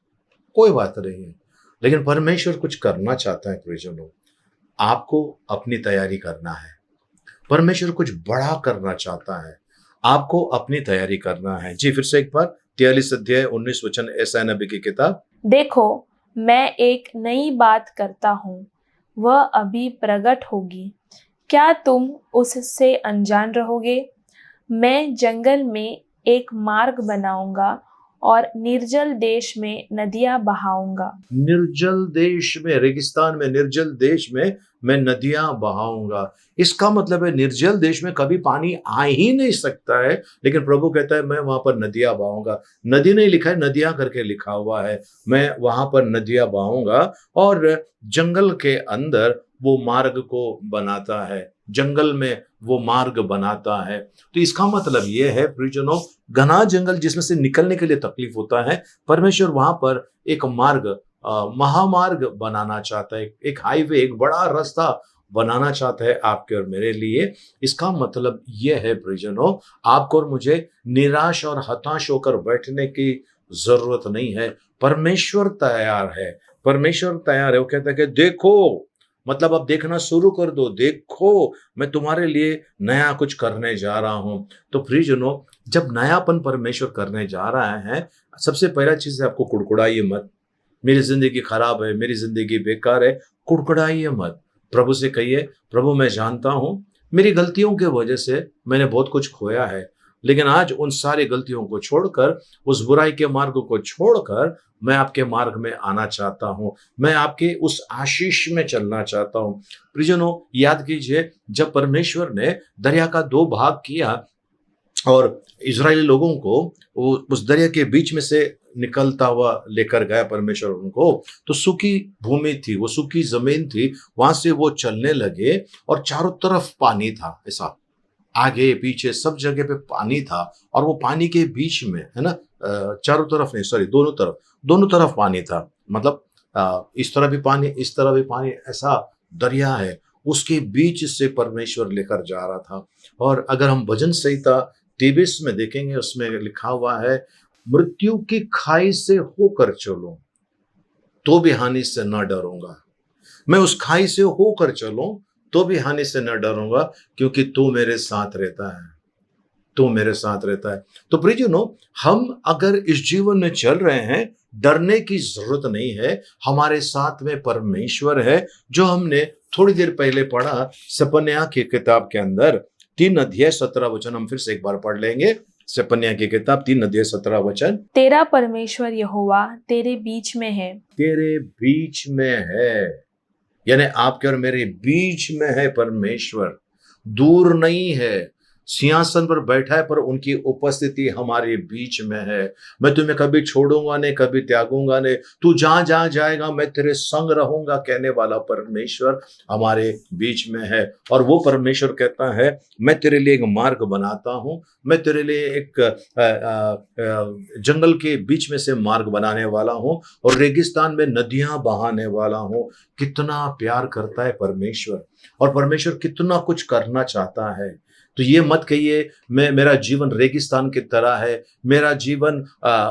कोई बात नहीं है। लेकिन परमेश्वर कुछ करना चाहता है। प्रियजनों, आपको अपनी तैयारी करना है। परमेश्वर कुछ बड़ा करना चाहता है, आपको अपनी तैयारी करना है। जी, फिर से एक बार, 43 अध्याय 19 वचन, यशायाह नबी की किताब। देखो मैं एक नई बात करता हूँ, वह अभी प्रकट होगी, क्या तुम उससे अनजान रहोगे? मैं जंगल में एक मार्ग बनाऊंगा और निर्जल देश में नदियां बहाऊंगा। निर्जल देश में, रेगिस्तान में, निर्जल देश में मैं नदियां बहाऊंगा। इसका मतलब है निर्जल देश में कभी पानी आ ही नहीं सकता है, लेकिन प्रभु कहता है मैं वहां पर नदियां बहाऊंगा। नदी नहीं लिखा है, नदियां करके लिखा हुआ है। मैं वहां पर नदियां बहाऊंगा। और जंगल के अंदर वो मार्ग को बनाता है, जंगल में वो मार्ग बनाता है। तो इसका मतलब ये है प्रियजनों, घना जंगल जिसमें से निकलने के लिए तकलीफ होता है, परमेश्वर वहां पर एक मार्ग, महामार्ग बनाना चाहता है। एक हाईवे, एक बड़ा रास्ता बनाना चाहता है आपके और मेरे लिए। इसका मतलब यह है प्रियजनों, आपको और मुझे निराश और हताश होकर बैठने की जरूरत नहीं है। परमेश्वर तैयार है, परमेश्वर तैयार है। वो कहता है कि देखो, मतलब अब देखना शुरू कर दो, देखो मैं तुम्हारे लिए नया कुछ करने जा रहा हूं। तो प्रियजनों, जब नयापन परमेश्वर करने जा रहा है, सबसे पहला चीज है, आपको कुड़कुड़ाइए मत। मेरी जिंदगी खराब है, मेरी जिंदगी बेकार है, कुड़कुड़ाइए मत। प्रभु से कहिए, प्रभु मैं जानता हूं मेरी गलतियों की वजह से मैंने बहुत कुछ खोया है, लेकिन आज उन सारी गलतियों को छोड़कर, उस बुराई के मार्ग को छोड़कर मैं आपके मार्ग में आना चाहता हूं, मैं आपके उस आशीष में चलना चाहता हूं। प्रियजनों, याद कीजिए, जब परमेश्वर ने दरिया का 2 भाग किया और इजरायली लोगों को उस दरिया के बीच में से निकलता हुआ लेकर गया परमेश्वर उनको, तो सूखी भूमि थी, वो सूखी जमीन थी, वहां से वो चलने लगे और चारों तरफ पानी था। ऐसा आगे पीछे सब जगह पे पानी था। और वो पानी के बीच में, है ना, चारों तरफ नहीं, सॉरी, दोनों तरफ पानी था। मतलब इस तरह भी पानी, इस तरह भी पानी, ऐसा दरिया है, उसके बीच से परमेश्वर लेकर जा रहा था। और अगर हम भजन संहिता 23 में देखेंगे, उसमें लिखा हुआ है, मृत्यु की खाई से होकर चलूं तो भी हानि से न डरूंगा। मैं उस खाई से होकर चलूं तो भी हानि से न डरूंगा, क्योंकि तू मेरे साथ रहता है, तू मेरे साथ रहता है। तो प्रियजनों, हम अगर इस जीवन में चल रहे हैं, डरने की जरूरत नहीं है। हमारे साथ में परमेश्वर है, जो हमने थोड़ी देर पहले पढ़ा सपन्याह की किताब के अंदर 3 अध्याय 17 वचन। हम फिर से एक बार पढ़ लेंगे। सपन्याह की किताब 3 अध्याय 17 वचन। तेरा परमेश्वर यहोवा तेरे बीच में है। तेरे बीच में है, यानी आपके और मेरे बीच में है परमेश्वर, दूर नहीं है, सिंहासन पर बैठा है, पर उनकी उपस्थिति हमारे बीच में है। मैं तुम्हें कभी छोड़ूंगा नहीं, कभी त्यागूंगा नहीं, तू जहां जहां जाएगा मैं तेरे संग रहूंगा, कहने वाला परमेश्वर हमारे बीच में है। और वो परमेश्वर कहता है, मैं तेरे लिए एक मार्ग बनाता हूं, मैं तेरे लिए एक जंगल के बीच में से मार्ग बनाने वाला हूं, और रेगिस्तान में नदियां बहाने वाला हूं। कितना प्यार करता है परमेश्वर, और परमेश्वर कितना कुछ करना चाहता है। तो ये मत कहिए मेरा जीवन रेगिस्तान की तरह है, मेरा जीवन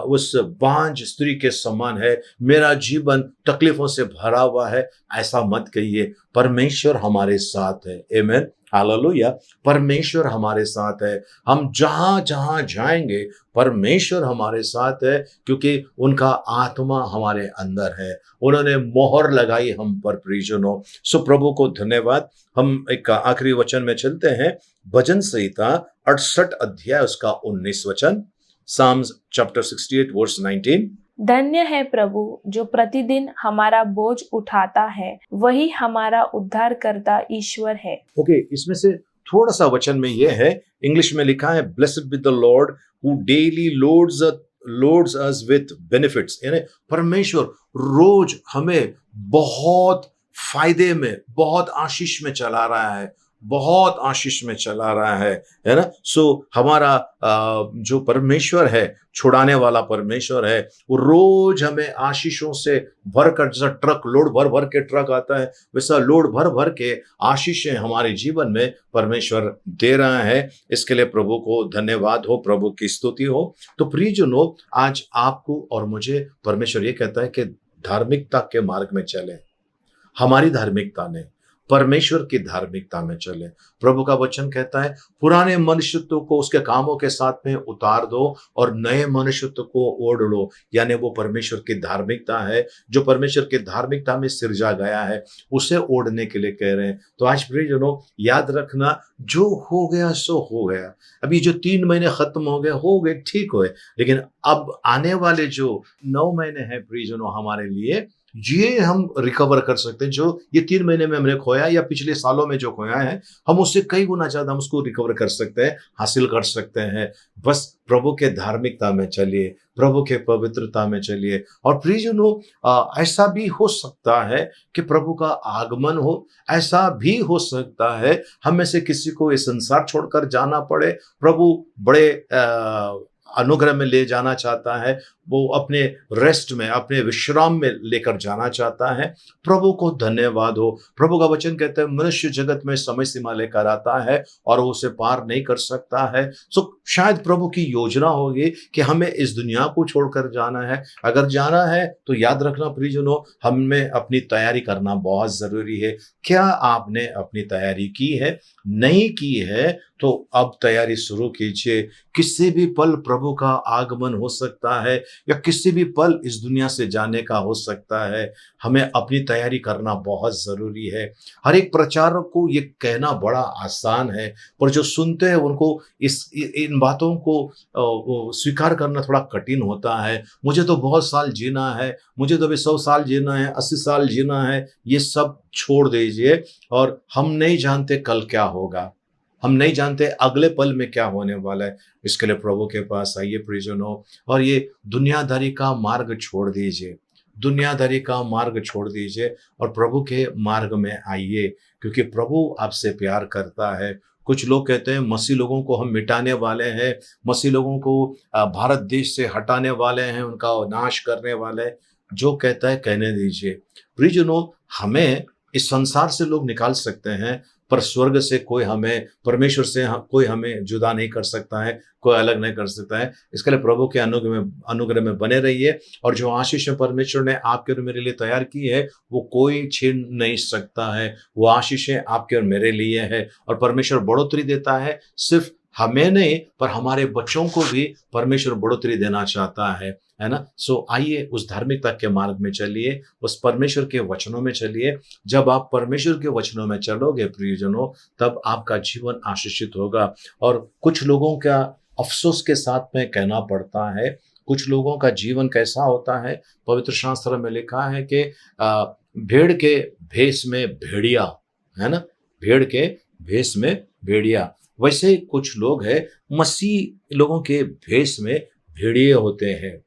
उस बांझ स्त्री के समान है, मेरा जीवन तकलीफों से भरा हुआ है, ऐसा मत कहिए। परमेश्वर हमारे साथ है। आमीन, हालेलुया। परमेश्वर हमारे साथ है। हम जहां जहां जाएंगे परमेश्वर हमारे साथ है, क्योंकि उनका आत्मा हमारे अंदर है, उन्होंने मोहर लगाई हम पर। प्रियजनों, सो प्रभु को धन्यवाद। हम एक आखिरी वचन में चलते हैं, भजन संहिता 68 अध्याय उसका 19 वचन। Psalms chapter 68 verse 19। धन्य है प्रभु जो प्रतिदिन हमारा बोझ उठाता है, वही हमारा उद्धार करता ईश्वर है। ओके, इसमें से थोड़ा सा वचन में यह है, इंग्लिश में लिखा है, blessed be the Lord who daily loads us with benefits. यानी परमेश्वर रोज हमें बहुत फायदे में, बहुत आशीष में चला रहा है, बहुत आशीष में चला रहा है ना। सो हमारा जो परमेश्वर है, छुड़ाने वाला परमेश्वर है, वो रोज हमें आशीषों से भरकर, जैसा ट्रक लोड भर भर के ट्रक आता है, वैसा लोड भर भर के आशीषें हमारे जीवन में परमेश्वर दे रहा है। इसके लिए प्रभु को धन्यवाद हो, प्रभु की स्तुति हो। तो प्रियजनों, आज आपको और मुझे परमेश्वर ये कहता है कि धार्मिकता के मार्ग में चले, हमारी धार्मिकता ने, परमेश्वर की धार्मिकता में चले। प्रभु का वचन कहता है, पुराने मनुष्यत्व को उसके कामों के साथ में उतार दो और नए मनुष्यत्व को ओढ़ लो। यानी वो परमेश्वर की धार्मिकता है, जो परमेश्वर की धार्मिकता में सिरजा गया है, उसे ओढ़ने के लिए कह रहे हैं। तो आज प्रियजनों, याद रखना, जो हो गया सो हो गया। अभी जो 3 महीने खत्म हो गए, ठीक हुए, लेकिन अब आने वाले जो 9 महीने हैं प्रियजनों, हमारे लिए ये हम रिकवर कर सकते हैं। जो ये 3 महीने में हमने खोया या पिछले सालों में जो खोया है, हम उससे कई गुना ज्यादा हम उसको रिकवर कर सकते हैं, हासिल कर सकते हैं। बस प्रभु के धार्मिकता में चलिए, प्रभु के पवित्रता में चलिए। और प्रियजनों, ऐसा भी हो सकता है कि प्रभु का आगमन हो, ऐसा भी हो सकता है हम में से किसी को ये संसार छोड़कर जाना पड़े। प्रभु बड़े अनुग्रह में ले जाना चाहता है, वो अपने रेस्ट में, अपने विश्राम में लेकर जाना चाहता है। प्रभु को धन्यवाद हो। प्रभु का वचन कहता है, मनुष्य जगत में समय सीमा लेकर आता है और वो उसे पार नहीं कर सकता है। सो शायद प्रभु की योजना होगी कि हमें इस दुनिया को छोड़कर जाना है। अगर जाना है तो याद रखना प्रियजनों, हमें अपनी तैयारी करना बहुत जरूरी है। क्या आपने अपनी तैयारी की है? नहीं की है तो अब तैयारी शुरू कीजिए। किसी भी पल प्रभु का आगमन हो सकता है, या किसी भी पल इस दुनिया से जाने का हो सकता है। हमें अपनी तैयारी करना बहुत जरूरी है। हर एक प्रचारक को ये कहना बड़ा आसान है, पर जो सुनते हैं उनको इन बातों को स्वीकार करना थोड़ा कठिन होता है। मुझे तो बहुत साल जीना है, मुझे तो अभी 100 साल जीना है, 80 साल जीना है, ये सब छोड़ दीजिए। और हम नहीं जानते कल क्या होगा, हम नहीं जानते अगले पल में क्या होने वाला है। इसके लिए प्रभु के पास आइए प्रियजनों, और ये दुनियादारी का मार्ग छोड़ दीजिए, दुनियादारी का मार्ग छोड़ दीजिए और प्रभु के मार्ग में आइए, क्योंकि प्रभु आपसे प्यार करता है। कुछ लोग कहते हैं मसीह लोगों को हम मिटाने वाले हैं, मसीह लोगों को भारत देश से हटाने वाले हैं, उनका नाश करने वाले हैं। जो कहता है कहने दीजिए। प्रियजनों, हमें इस संसार से लोग निकाल सकते हैं, पर स्वर्ग से कोई हमें, परमेश्वर से कोई हमें जुदा नहीं कर सकता है, कोई अलग नहीं कर सकता है। इसके लिए प्रभु के अनुग्रह में बने रहिए, और जो आशीष परमेश्वर ने आपके और मेरे लिए तैयार की है वो कोई छीन नहीं सकता है। वो आशीषें आपके और मेरे लिए है, और परमेश्वर बढ़ोतरी देता है, सिर्फ हमें नहीं पर हमारे बच्चों को भी परमेश्वर बढ़ोतरी देना चाहता है ना। सो आइए उस धार्मिकता के मार्ग में चलिए, उस परमेश्वर के वचनों में चलिए। जब आप परमेश्वर के वचनों में चलोगे प्रियजनों, तब आपका जीवन आशीषित होगा। और कुछ लोगों का अफसोस के साथ में कहना पड़ता है, कुछ लोगों का जीवन कैसा होता है। पवित्र शास्त्र में लिखा है कि भेड़ के भेष में भेड़िया, है ना, भेड़ के भेष में भेड़िया। वैसे ही कुछ लोग हैं मसीह लोगों के भेष में भेड़िए होते हैं।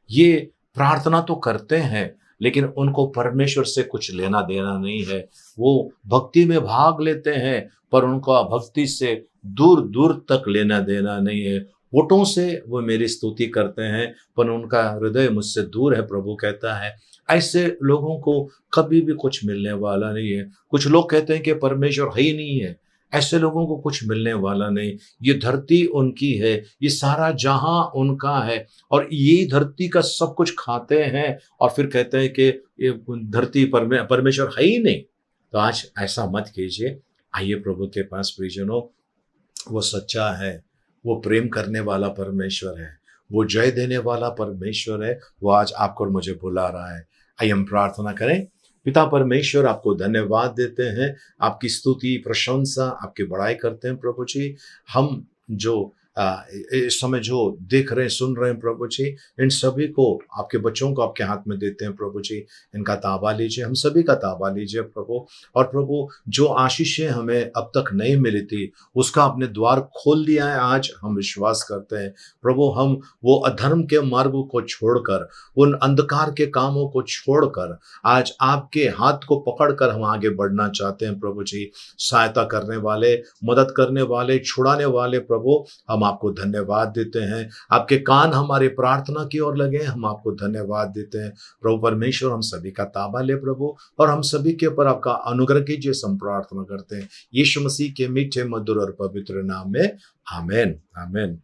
ये प्रार्थना तो करते हैं, लेकिन उनको परमेश्वर से कुछ लेना देना नहीं है। वो भक्ति में भाग लेते हैं, पर उनको भक्ति से दूर दूर तक लेना देना नहीं है। होठों से वो मेरी स्तुति करते हैं, पर उनका हृदय मुझसे दूर है, प्रभु कहता है। ऐसे लोगों को कभी भी कुछ मिलने वाला नहीं है। कुछ लोग कहते हैं कि परमेश्वर है ही नहीं है, ऐसे लोगों को कुछ मिलने वाला नहीं। ये धरती उनकी है, ये सारा जहां उनका है, और ये धरती का सब कुछ खाते हैं, और फिर कहते हैं कि ये धरती परमेश्वर है ही नहीं। तो आज ऐसा मत कीजिए। आइए प्रभु के पास प्रियजनों, वो सच्चा है, वो प्रेम करने वाला परमेश्वर है, वो जय देने वाला परमेश्वर है। वो आज आपको और मुझे बुला रहा है। आइए हम प्रार्थना करें। पिता परमेश्वर, आपको धन्यवाद देते हैं, आपकी स्तुति प्रशंसा आपकी बड़ाई करते हैं प्रभु जी। हम जो इस समय जो देख रहे हैं सुन रहे हैं प्रभु जी, इन सभी को, आपके बच्चों को आपके हाथ में देते हैं प्रभु जी। इनका ताबा लीजिए, हम सभी का ताबा लीजिए प्रभु। और प्रभु, जो आशीषें हमें अब तक नहीं मिली थी, उसका आपने द्वार खोल दिया है। आज हम विश्वास करते हैं प्रभु, हम वो अधर्म के मार्गों को छोड़कर, उन अंधकार के कामों को छोड़कर आज आपके हाथ को पकड़कर हम आगे बढ़ना चाहते हैं प्रभु जी। सहायता करने वाले, मदद करने वाले, छुड़ाने वाले प्रभु, हम आपको धन्यवाद देते हैं। आपके कान हमारे प्रार्थना की ओर लगे, हम आपको धन्यवाद देते हैं प्रभु परमेश्वर। हम सभी का ताबा ले प्रभु, और हम सभी के ऊपर आपका अनुग्रह कीजिए, हम प्रार्थना करते हैं यीशु मसीह के मीठे मधुर और पवित्र नाम में, आमेन आमेन।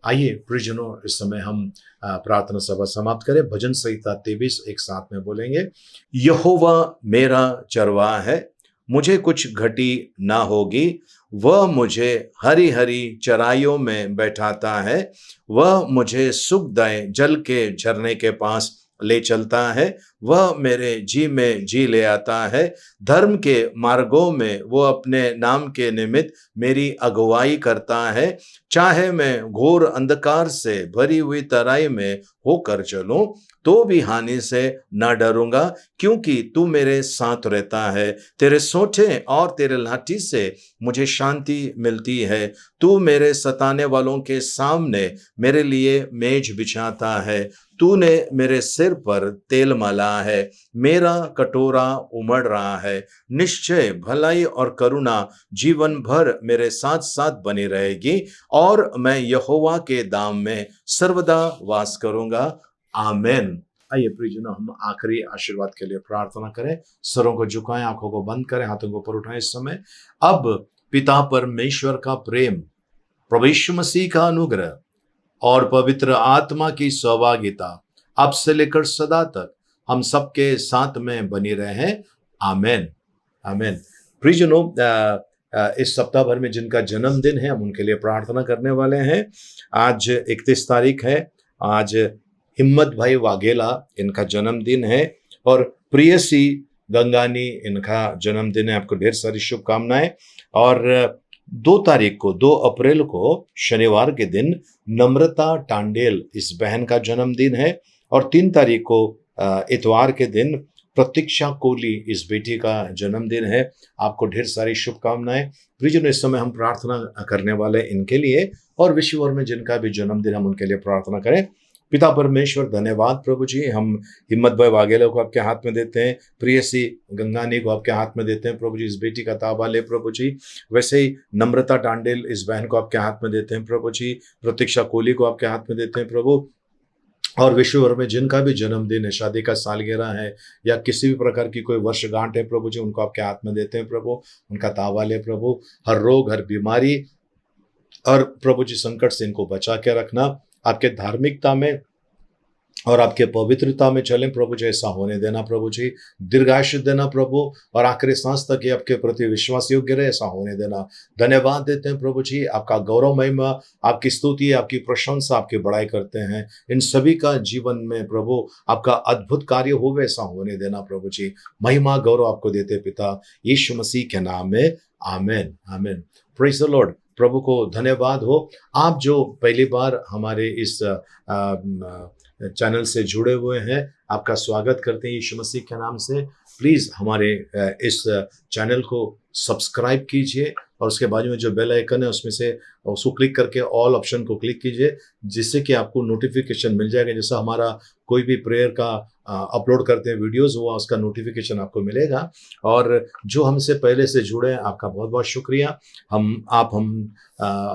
आइए प्रियजनों, इस समय हम प्रार्थना सभा समाप्त करें। भजन संहिता 23 एक साथ में बोलेंगे। यहोवा मेरा चरवाहा है, मुझे कुछ घटी ना होगी। वह मुझे हरी हरी चराइयों में बैठाता है, वह मुझे सुखदायक जल के झरने के पास ले चलता है। वह मेरे जी में जी ले आता है, धर्म के मार्गों में वो अपने नाम के निमित्त मेरी अगुवाई करता है। चाहे मैं घोर अंधकार से भरी हुई तराई में होकर चलूं, तो भी हानि से न डरूंगा, क्योंकि तू मेरे साथ रहता है। तेरे सोंठे और तेरे लाठी से मुझे शांति मिलती है। तू मेरे सताने वालों के सामने मेरे लिए मेज बिछाता है। तूने मेरे सिर पर तेल मला है, मेरा कटोरा उमड़ रहा है। निश्चय भलाई और करुणा जीवन भर मेरे साथ साथ बनी रहेगी, और मैं यहोवा के धाम में सर्वदा वास करूंगा। आमेन। आइए प्रियजनों, हम आखिरी आशीर्वाद के लिए प्रार्थना करें। सरों को झुकाएं, आंखों को बंद करें, हाथों को ऊपर उठाएं। इस समय अब पिता परमेश्वर का प्रेम, प्रभु यीशु मसीह का अनुग्रह और पवित्र आत्मा की सहभागिता अब से लेकर सदा तक हम सबके साथ में बनी रहे। आमेन आमेन। प्रियजनों, इस सप्ताह भर में जिनका जन्मदिन है, हम उनके लिए प्रार्थना करने वाले हैं। आज 31 तारीख है। आज हिम्मत भाई वाघेला, इनका जन्मदिन है, और प्रियसी गंगानी, इनका जन्मदिन है। आपको ढेर सारी शुभकामनाएं। और 2 तारीख को, 2 अप्रैल को शनिवार के दिन नम्रता टांडेल, इस बहन का जन्मदिन है। और 3 तारीख को इतवार के दिन प्रतीक्षा कोहली, इस बेटी का जन्मदिन है। आपको ढेर सारी शुभकामनाएं। प्रियजनों, इस समय हम प्रार्थना करने वाले इनके लिए, और विश्व भर में जिनका भी जन्मदिन, हम उनके लिए प्रार्थना करें। पिता परमेश्वर, धन्यवाद प्रभु जी। हम हिम्मत भाई वाघेला को आपके हाथ में देते हैं, प्रियसी गंगानी को आपके हाथ में देते हैं प्रभु जी। इस बेटी का ताबा ले प्रभु जी। वैसे ही नम्रता टांडेल, इस बहन को आपके हाथ में देते हैं प्रभु जी। प्रतीक्षा कोहली को आपके हाथ में देते हैं प्रभु। और विश्व भर में जिनका भी जन्मदिन है, शादी का सालगिरह है या किसी भी प्रकार की कोई वर्षगांठ है प्रभु जी, उनको आपके हाथ में देते हैं प्रभु। उनका तावा ले प्रभु, हर रोग हर बीमारी और प्रभु जी संकट से इनको बचा के रखना। आपके धार्मिकता में और आपके पवित्रता में चलें प्रभु जी, ऐसा होने देना प्रभु जी। दीर्घायुष्य देना प्रभु, और आखिरी सांस तक ये आपके प्रति विश्वास योग्य रहे, ऐसा होने देना। धन्यवाद देते हैं प्रभु जी, आपका गौरव महिमा, आपकी स्तुति, आपकी प्रशंसा, आपकी बड़ाई करते हैं। इन सभी का जीवन में प्रभु आपका अद्भुत कार्य हो, ऐसा होने देना प्रभु जी। महिमा गौरव आपको देते पिता यीशु मसीह के नाम में, आमीन आमीन। Praise the Lord. प्रभु को धन्यवाद हो। आप जो पहली बार हमारे इस चैनल से जुड़े हुए हैं, आपका स्वागत करते हैं यीशु मसीह के नाम से। प्लीज़ हमारे इस चैनल को सब्सक्राइब कीजिए और उसके बाजू में जो बेल आइकन है उसमें से उसको क्लिक करके ऑल ऑप्शन को क्लिक कीजिए, जिससे कि आपको नोटिफिकेशन मिल जाएगा। जैसा हमारा कोई भी प्रेयर का अपलोड करते हैं वीडियोस, हुआ उसका नोटिफिकेशन आपको मिलेगा। और जो हमसे पहले से जुड़े हैं, आपका बहुत बहुत शुक्रिया।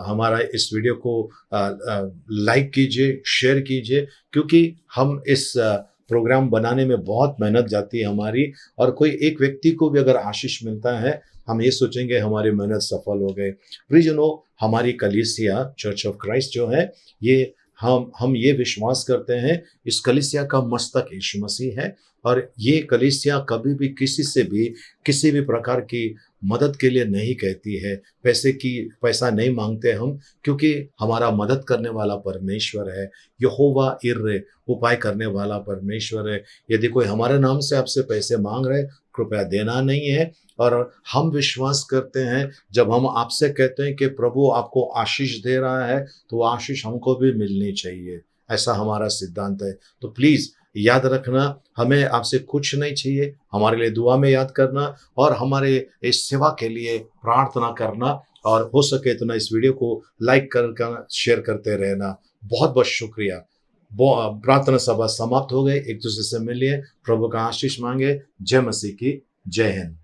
हमारा इस वीडियो को लाइक कीजिए, शेयर कीजिए, क्योंकि हम इस प्रोग्राम बनाने में बहुत मेहनत जाती है हमारी, और कोई एक व्यक्ति को भी अगर आशीष मिलता है, हम ये सोचेंगे हमारी मेहनत सफल हो गई। प्रियजनों, हमारी कलीसिया चर्च ऑफ क्राइस्ट जो है, ये हम ये विश्वास करते हैं, इस कलीसिया का मस्तक यीशु मसीह है। और ये कलीसिया कभी भी किसी भी प्रकार की मदद के लिए नहीं कहती है। पैसा नहीं मांगते हम, क्योंकि हमारा मदद करने वाला परमेश्वर है। यहोवा इर्रे, उपाय करने वाला परमेश्वर है। यदि कोई हमारे नाम से आपसे पैसे मांग रहे, कृपया देना नहीं है। और हम विश्वास करते हैं, जब हम आपसे कहते हैं कि प्रभु आपको आशीष दे रहा है, तो वो आशीष हमको भी मिलनी चाहिए, ऐसा हमारा सिद्धांत है। तो प्लीज़ याद रखना, हमें आपसे कुछ नहीं चाहिए, हमारे लिए दुआ में याद करना और हमारे इस सेवा के लिए प्रार्थना करना, और हो सके तो ना इस वीडियो को लाइक कर शेयर करते रहना। बहुत बहुत शुक्रिया। प्रार्थना सभा समाप्त हो गई। एक दूसरे से मिलिए, प्रभु का आशीष मांगे। जय मसीह की, जय हिंद।